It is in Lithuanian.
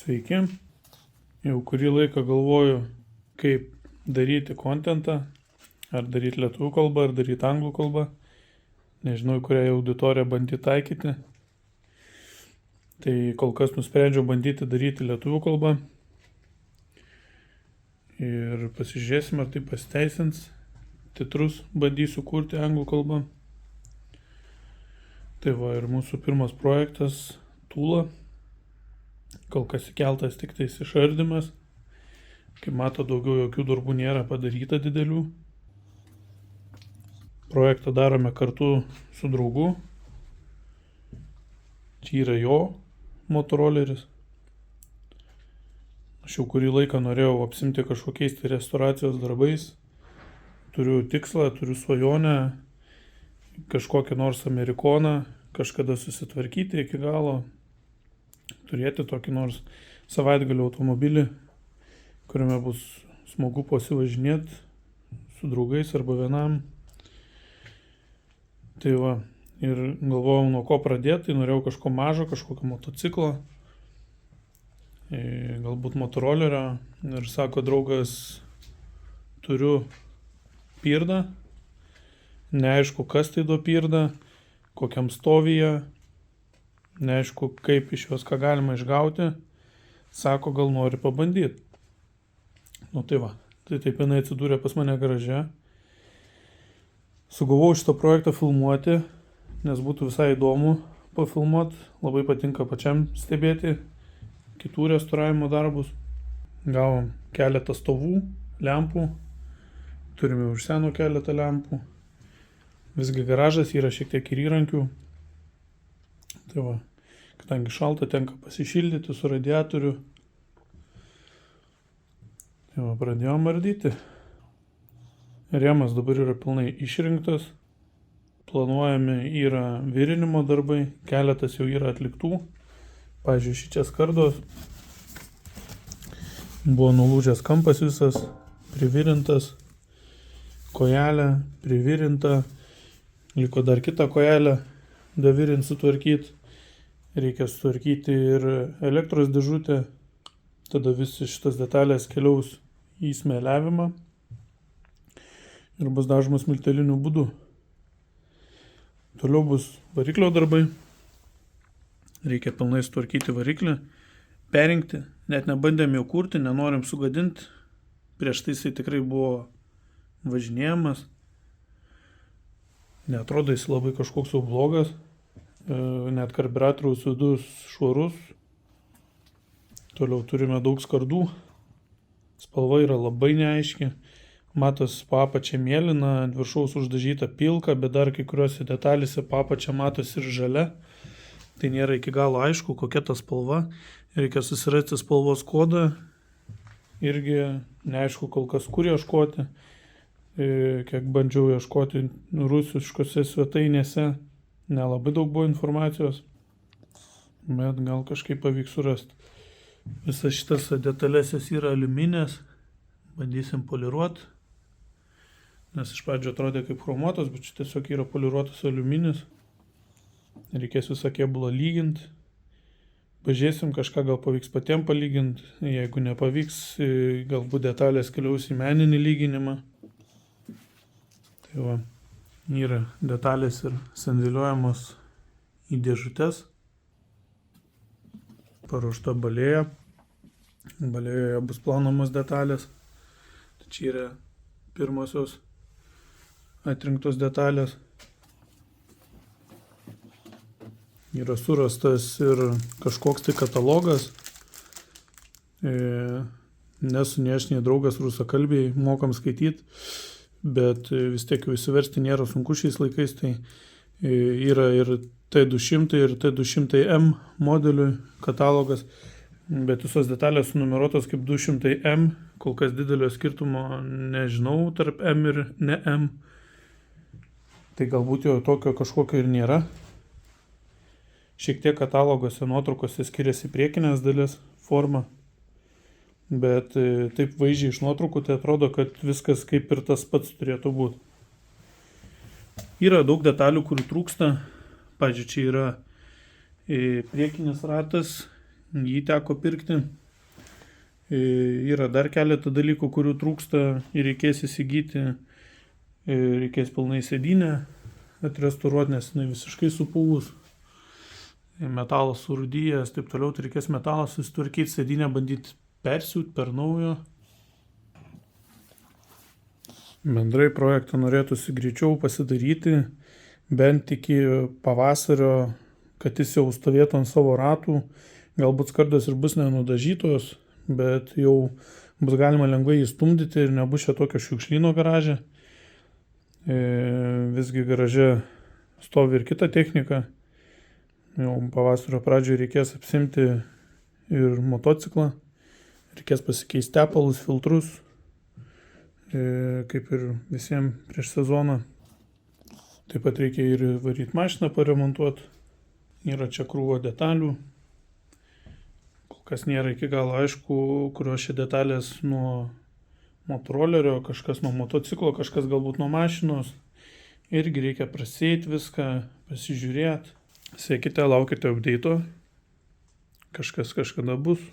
Sveiki, jau kurį laiką galvoju, kaip daryti kontentą, ar daryti lietuvių kalbą, ar daryti anglų kalbą. Nežinau, kurią auditoriją bandyti taikyti. Tai kol kas nusprendžiau bandyti daryti lietuvių kalbą. Ir pasižiūrėsim, ar tai pasiteisins. Titrus bandysiu kurti anglų kalbą. Tai va, ir mūsų pirmas projektas Tūla. Kol kas įkeltas tik tais išardymas. Kaip mato, daugiau jokių darbų nėra padaryta didelių. Projektą darome kartu su draugu. Čia yra jo motoroleris. Aš jau kurį laiką norėjau apsimti kažkokiais restauracijos darbais. Turiu tikslą, turiu svajonę, kažkokį nors amerikoną, kažkada susitvarkyti iki galo, turėti tokį nors savaitgalio automobilį, kuriame bus smagu pasivažinėti su draugais arba vienam. Tai va, ir galvojau, nuo ko pradėti, tai norėjau kažko mažo, kažkokio motociklo, galbūt motorolerio. Ir sako draugas, turiu pirdą, neaišku, kas tai do pirda, kokiam stovyje, neaišku, kaip iš jos ką galima išgauti. Sako, gal nori pabandyti. Nu tai va, tai taip jinai atsidūrė pas mane garaže. Sugalvojau šitą projektą filmuoti, nes būtų visai įdomu pafilmuoti. Labai patinka pačiam stebėti kitų restauravimo darbus. Gavom keletą stovų, lempų. Turime už seno keletą lempų. Visgi garažas yra šiek tiek ir įrankių. Tai va, kadangi šalta, tenka pasišildyti su radiatoriu. Tai va, pradėjom ardyti. Rėmas dabar yra pilnai išrinktas. Planuojami yra virinimo darbai. Keletas jau yra atliktų. Pavyzdžiui, šičia skardos. Buvo nulūžęs kampas visas, privirintas. Kojelė privirinta. Liko dar kitą kojelę davirint sutvarkyti. Reikia sutvarkyti ir elektros dėžutę. Tada visi šitas detalės keliaus į smėliavimą ir bus dažomas milteliniu būdu. Toliau bus variklio darbai. Reikia pilnai sutvarkyti variklį, perinkti. Net nebandėm jo kurti, nenorim sugadinti. Prieš tai jisai tikrai buvo važinėjamas. Neatrodo jis labai kažkoks jau blogas. Net karburatoriaus vidus švarus. Toliau turime daug skardų. Spalva yra labai neaiški. Matos po apačia mėlyna, ant viršaus uždažyta pilka, bet dar kai kuriuose detalėse po apačia matos ir žalia. Tai nėra iki galo aišku, kokia ta spalva. Reikia susirasti spalvos kodą. Irgi neaišku kol kas kur ieškoti. Kiek bandžiau ieškoti rusiškose svetainėse, nelabai daug buvo informacijos, bet gal kažkaip pavyks surasti. Visas šitas detalėses yra aliuminės, bandysim poliruoti, nes iš pradžio atrodė kaip chromuotas, bet čia tiesiog yra poliruotas aliuminis. Reikės visą kėbulą lyginti, pažiūrėsim, kažką gal pavyks patiem palyginti, jeigu nepavyks, galbūt detalės keliaus į meninį lyginimą. Tai va, yra detalės ir sandėliuojamos į dėžutes. Paruošta balėja. Balėjoje bus plaunamos detalės. Tai čia yra pirmosios atrinktos detalės. Yra surastas ir kažkoks tai katalogas. Nesu nei aš, nei draugas rusakalbiai, mokam skaityti. Bet vis tiek jau įsiversti nėra sunku šiais laikais, tai yra ir T200 ir T200M modelių katalogas, bet visos detalės sunumeruotos kaip 200M, kol kas didelio skirtumo nežinau tarp M ir ne M, tai galbūt jau tokio kažkokio ir nėra. Šiek tiek katalogose nuotraukose skiriasi priekinės dalis forma. Bet taip vaizdžiai iš nuotraukų tai atrodo, kad viskas kaip ir tas pats turėtų būti. Yra daug detalių, kurių trūksta. Pavyzdžiui, čia yra priekinis ratas, jį teko pirkti. Yra dar keletą dalykų, kurių trūksta ir reikės įsigyti. Reikės pilnai sėdynę atrestauruoti, nes jinai visiškai supuvus. Metalas surūdyjęs, taip toliau, tai reikės metalą susitvarkyti, sėdynę bandyti persiūt per naujo. Bendrai projektą norėtųsi greičiau pasidaryti, bent iki pavasario, kad jis jau stovėtų ant savo ratų. Galbūt skardos ir bus nenudažytos, bet jau bus galima lengvai įstumdyti ir nebus čia tokio šiukšlyno garaže. Visgi garaže stovi ir kita technika. Jau pavasario pradžioje reikės apsimti ir motociklą. Reikės pasikeisti tepalus, filtrus, kaip ir visiems prieš sezoną. Taip pat reikia ir varyti mašiną paremontuoti. Yra čia krūvo detalių. Kas nėra iki galo aišku, kurios čia detalės nuo motorolerio, kažkas nuo motociklo, kažkas galbūt nuo mašinos. Irgi reikia prasėti viską, pasižiūrėti. Sekite, laukite update'o. Kažkas kažkada bus.